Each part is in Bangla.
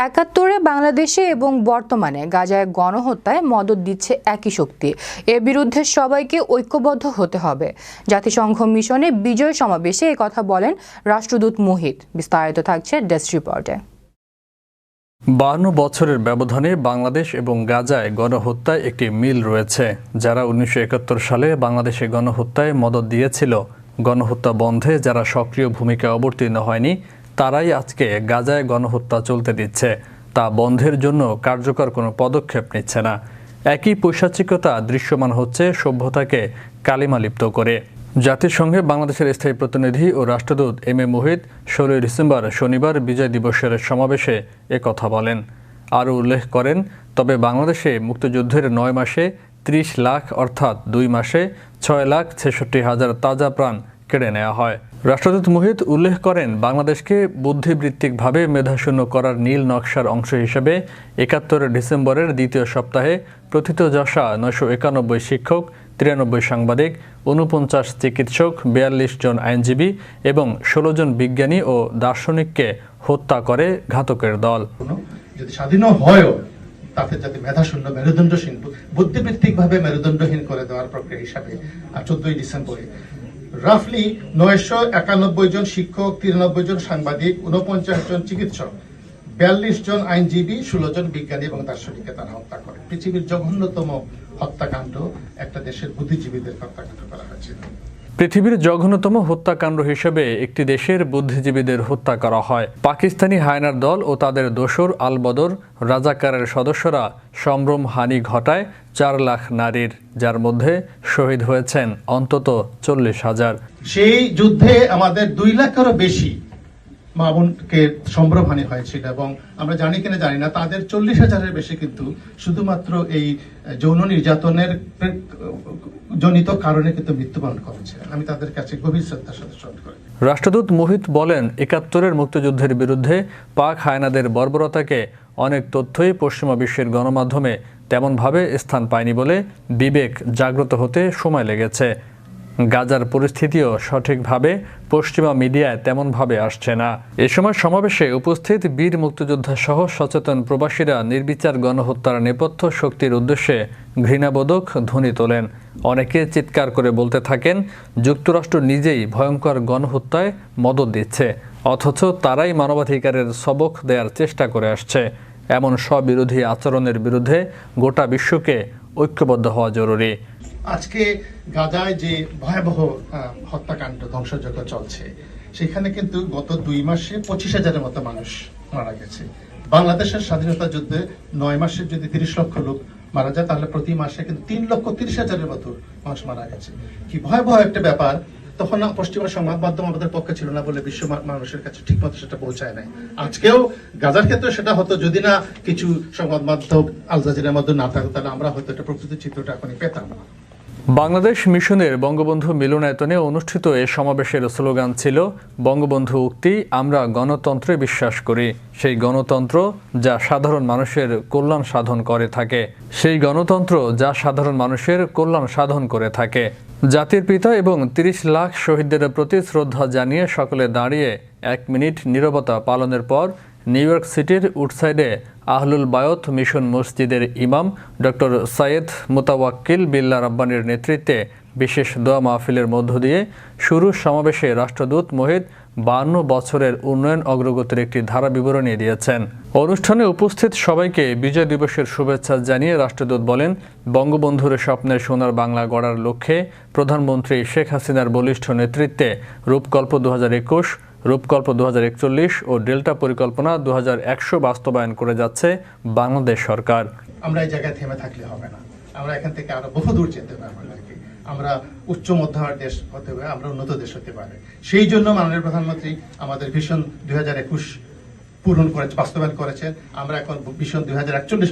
একাত্তরে বাংলাদেশে এবং বর্তমানে গাজায় গণহত্যায় মদদ দিচ্ছে একই শক্তি। এর বিরুদ্ধে সবাইকে ঐক্যবদ্ধ হতে হবে। জাতিসংঘ মিশনে বিজয় সমাবেশে কথা বলেন রাষ্ট্রদূত মুহিত। বিস্তারিত থাকছে ডেস্ক রিপোর্টে। 52 বছরের ব্যবধানে বাংলাদেশ এবং গাজায় গণহত্যায় একটি মিল রয়েছে। যারা 1971 সালে বাংলাদেশে গণহত্যায় মদদ দিয়েছিল, গণহত্যা বন্ধে যারা সক্রিয় ভূমিকা অবতীর্ণ হয়নি, তারাই আজকে গাজায় গণহত্যা চলতে দিচ্ছে। তা বন্ধের জন্য কার্যকর কোনো পদক্ষেপ নিচ্ছে না। একই পৈশাচিকতা দৃশ্যমান হচ্ছে সভ্যতাকে কালিমালিপ্ত করে। জাতিসংঘে বাংলাদেশের স্থায়ী প্রতিনিধি ও রাষ্ট্রদূত এম এ মুহিত 16 ডিসেম্বর শনিবার বিজয় দিবসের সমাবেশে একথা বলেন। আরও উল্লেখ করেন, তবে বাংলাদেশে মুক্তিযুদ্ধের 9 মাসে 30 লাখ অর্থাৎ 2 মাসে 6,66,000 তাজা প্রাণ কেড়ে নেওয়া হয়। রাষ্ট্রদূত মুহিত উল্লেখ করেন, বাংলাদেশকে বুদ্ধিবৃত্তিকভাবে মেধাশূন্য করার নীল নকশার অংশ হিসেবে 71 ডিসেম্বরের দ্বিতীয় সপ্তাহে প্রথিতযশা 991 শিক্ষক, 93 সাংবাদিক, 49 চিকিৎসক, 42 জন আইনজীবী এবং 16 জন বিজ্ঞানী ও দার্শনিককে হত্যা করে ঘাতকের দল। যদি স্বাধীন হয়ও তাতে যাতে মেধাশূন্য, মেরুদণ্ডহীন, বুদ্ধিবৃত্তিকভাবে মেরুদণ্ডহীন করে দেওয়ার প্রক্রিয়া হিসাবে 14 ডিসেম্বরে রাফলি 991 জন শিক্ষক, 93 জন সাংবাদিক, 49 জন চিকিৎসক, 42 জন আইনজীবী, 16 জন বিজ্ঞানী এবং দার্শনিককে তারা হত্যা করে। পৃথিবীর জঘন্যতম হত্যাকাণ্ড একটা দেশের বুদ্ধিজীবীদের হত্যাকাণ্ড করা হয়েছিল। পৃথিবীর জঘন্যতম হত্যাকাণ্ড হিসেবে একটি দেশের বুদ্ধিজীবীদের হত্যা করা হয়। পাকিস্তানি হায়নার দল ও তাদের দোসর আল বদর রাজাকারের সদস্যরা সম্ভ্রমহানি ঘটায় 4 লাখ নারীর, যার মধ্যে শহীদ হয়েছেন অন্তত 40,000। সেই যুদ্ধে আমাদের 2 লাখেরও বেশি মা বোনকে সম্ভ্রমহানি হয়েছিল এবং আমরা জানি কিনা জানি না, তাদের 40,000-এর বেশি কিন্তু শুধুমাত্র এই যৌন নির্যাতনের জনিত কারণে কিন্তু মৃত্যুবরণ করেছে। আমি তাদের কাছে গভীর শ্রদ্ধার সাথে স্মরণ করি। রাষ্ট্রদূত মুহিত বলেন, 71-এর মুক্তিযুদ্ধের বিরুদ্ধে পাক হায়নাদের বর্বরতাকে অনেক তথ্যই পশ্চিমা বিশ্বের গণমাধ্যমে তেমনভাবে স্থান পায়নি বলে বিবেক জাগ্রত হতে সময় লেগেছে। গাজার পরিস্থিতিও সঠিকভাবে পশ্চিমা মিডিয়ায় তেমনভাবে আসছে না। এ সময় সমাবেশে উপস্থিত বীর মুক্তিযোদ্ধা সহ সচেতন প্রবাসীরা নির্বিচার গণহত্যার নেপথ্য শক্তির উদ্দেশ্যে ঘৃণাবোধক ধ্বনি তোলেন। অনেকে চিৎকার করে বলতে থাকেন, যুক্তরাষ্ট্র নিজেই ভয়ঙ্কর গণহত্যায় মদদ দিচ্ছে, অথচ তারাই মানবাধিকারের সবক দেওয়ার চেষ্টা করে আসছে। এমন স্ববিরোধী আচরণের বিরুদ্ধে গোটা বিশ্বকে ঐক্যবদ্ধ হওয়া জরুরি। আজকে গাজায় যে ভয়াবহ হত্যাকাণ্ড, ধ্বংসযজ্ঞ চলছে, সেখানে কিন্তু গত 2 মাসে 25,000-এর মতো মানুষ মারা গেছে। বাংলাদেশের স্বাধীনতা যুদ্ধে 9 মাসে যদি 30 লক্ষ লোক মারা যায়, তাহলে প্রতি মাসে কিন্তু 3,30,000-এর মতো মানুষ মারা গেছে। কি ভয়াবহ একটা ব্যাপার! তখন পশ্চিমা সংবাদ মাধ্যম আমাদের পক্ষে ছিল না বলে বিশ্ব মানুষের কাছে ঠিকমতো সেটা পৌঁছায় নাই। আজকেও গাজার ক্ষেত্রে সেটা হতো, যদি না কিছু সংবাদ মাধ্যম আল জাজিরার মধ্যে না থাকতো, তাহলে আমরা হয়তো এটা প্রকৃত চিত্রটা এখনই পেতাম না। বাংলাদেশ মিশনের বঙ্গবন্ধু মিলনায়তনে অনুষ্ঠিত এ সমাবেশের স্লোগান ছিল, বঙ্গবন্ধু উক্তি, আমরা গণতন্ত্রে বিশ্বাস করি। সেই গণতন্ত্র যা সাধারণ মানুষের কল্যাণ সাধন করে থাকে, সেই গণতন্ত্র যা সাধারণ মানুষের কল্যাণ সাধন করে থাকে। জাতির পিতা এবং 30 লাখ শহীদদের প্রতি শ্রদ্ধা জানিয়ে সকলে দাঁড়িয়ে 1 মিনিট নীরবতা পালনের পর নিউ ইয়র্ক সিটির উডসাইডে আহলুল বায়ত মিশন মসজিদের ইমাম ডক্টর সাইয়েদ মুতাওয়াক্কিল বিল্লাহ রাব্বানীর নেতৃত্বে বিশেষ দোয়া মাহফিলের মধ্য দিয়ে শুরু সমাবেশে রাষ্ট্রদূত মুহিত 52 বছরের উন্নয়ন অগ্রগতির একটি ধারা বিবরণী দিয়েছেন। অনুষ্ঠানে উপস্থিত সবাইকে বিজয় দিবসের শুভেচ্ছা জানিয়ে রাষ্ট্রদূত বলেন, বঙ্গবন্ধুর স্বপ্নের সোনার বাংলা গড়ার লক্ষ্যে প্রধানমন্ত্রী শেখ হাসিনার বলিষ্ঠ নেতৃত্বে রূপকল্প 2021, রূপকল্প 2041 ও ডেল্টা পরিকল্পনা 2100 বাস্তবায়ন করে যাচ্ছে বাংলাদেশ সরকার। আমরা এই জায়গায় থেমে থাকলে হবে না, আমরা এখান থেকে আরো বহুদূর যেতে হবে। আমরা উচ্চ মধ্যমার দেশ হতে হবে, আমরা উন্নত দেশ হতে পারে। সেই জন্য মাননীয় প্রধানমন্ত্রী আমাদের ভিশন 2021 পূরণ করে বাস্তবায়ন করেছেন। আমরা এখন ভিশন 2041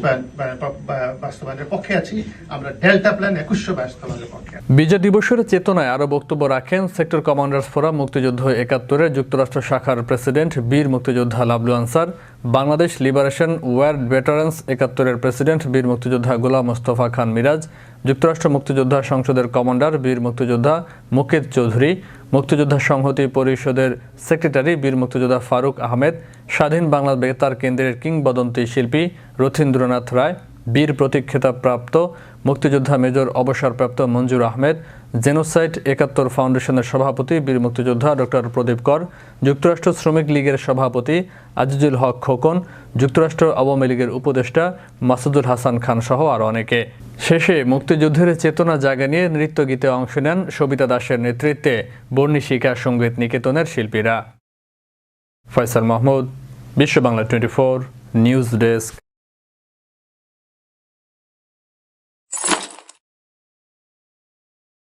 বাস্তবায়নের পক্ষে আছি। আমরা ডেল্টা প্ল্যান 2100 বাস্তবায়নের পক্ষে। বিজয় দিবসের চেতনায় আরো বক্তব্য রাখেন সেক্টর কমান্ডার্স ফোরাম মুক্তিযুদ্ধ 71-এর যুক্তরাষ্ট্র শাখার প্রেসিডেন্ট বীর মুক্তিযোদ্ধা Lablu Ansar, Bangladesh liberation war veterans 71-এর প্রেসিডেন্ট বীর মুক্তিযোদ্ধা গোলাম মোস্তফা খান মিরাজ, যুক্তরাষ্ট্র মুক্তিযোদ্ধা সংসদের কমান্ডার বীর মুক্তিযোদ্ধা মুকিত চৌধুরী, মুক্তিযোদ্ধা সংহতি পরিষদের সেক্রেটারি বীর মুক্তিযোদ্ধা ফারুক আহমেদ, স্বাধীন বাংলা বেতার কেন্দ্রের কিংবদন্তি শিল্পী রথীন্দ্রনাথ রায়, বীর প্রতীক খেতাবপ্রাপ্ত মুক্তিযোদ্ধা মেজর অবসরপ্রাপ্ত মঞ্জুর আহমেদ, জেনোসাইড ৭১ ফাউন্ডেশনের সভাপতি বীর মুক্তিযোদ্ধা ডক্টর প্রদীপ কর, যুক্তরাষ্ট্র শ্রমিক লীগের সভাপতি আজিজুল হক খোকন, যুক্তরাষ্ট্র আওয়ামী লীগের উপদেষ্টা মাসুদুল হাসান খান সহ আরও অনেকে। শেষে মুক্তিযুদ্ধের চেতনা জাগা নিয়ে নৃত্যগীতে অংশ নেন সবিতা দাসের নেতৃত্বে বর্ণী শিক্ষা সঙ্গীত নিকেতনের শিল্পীরা। ফয়সাল মাহমুদ, বিশ্ব বাংলা 24 নিউজ ডেস্ক।